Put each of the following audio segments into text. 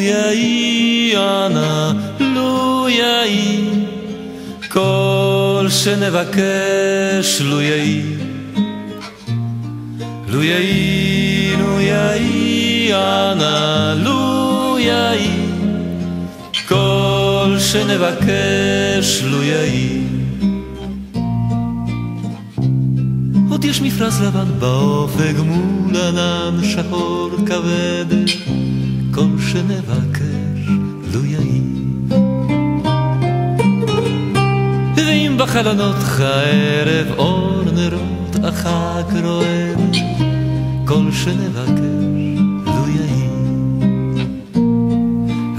יהי אנא לו יהי כל שנבקש לו יהי לו יהי לו יהי אנא לו יהי כל שנבקש לו יהי. עוד יש מפרש לבן באופק מול ענן שחור כבד כל שנבקש לו יהי. ואם בחלונותך ערב אור נרות החג רועד כל שנבקש לו יהי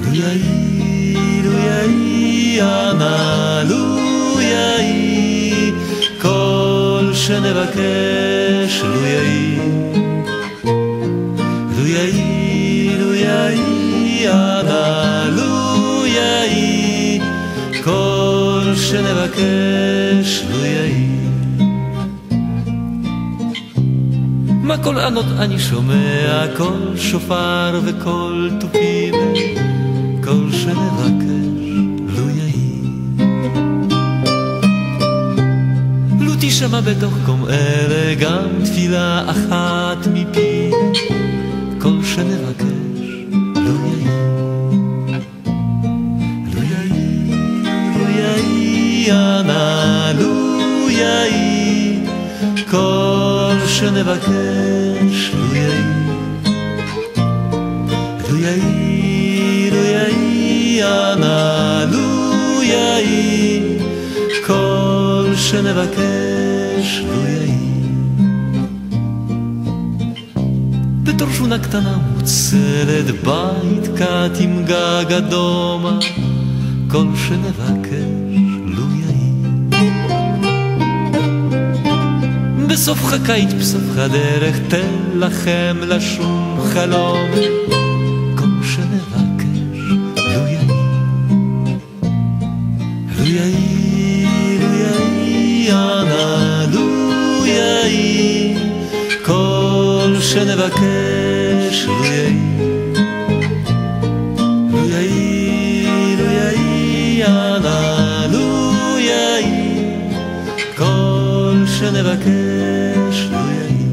לו יהי לו יהי אנא לו יהי כל שנבקש לו יהי לו יהי לו יהי אנא לו יהי כל שנבקש לו יהי. מה כל ענות אני שומע כל שופר וכל תופים כל שנבקש לו יהי לו תשמע בתוך קום אלה גם תפילה אחת מפי כל שנבקש לו יהי לו יהי לו יהי אנא לו יהי כל שנבקש לו יהי לו יהי לו יהי אנא לו יהי כל שנבקש לו יהי. בתור שונה קטנה מוצלת בית קט עם גג אדומה כל שנבקש לו יהי. בסוף הקיץ בסוף הדרך תן לכם לשום חלום כל שנבקש לו יהי לו יהי לו יהי אנא לו יהי כל שנבקש לו יהי לו יהי לו יהי אנא לו יהי כל שנבקש לו יהי.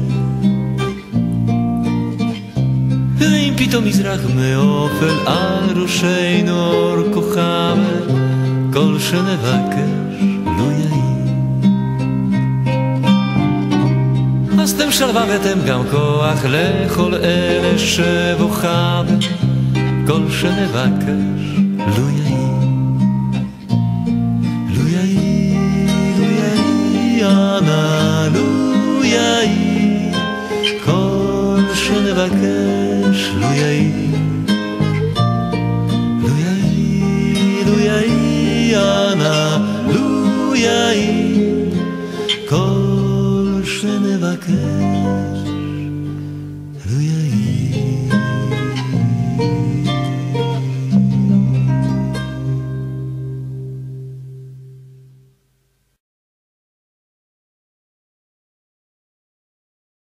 ואם פתאום מזרח מאופל על ראשנו אור כוכב כל שנבקש לו יהי. אז אתם שלווה ואתם גם כוח לכל אלה שבוכב כל שנבקש לו יהי לו יהי לו יהי אנא לו יהי כל שנבקש לו יהי.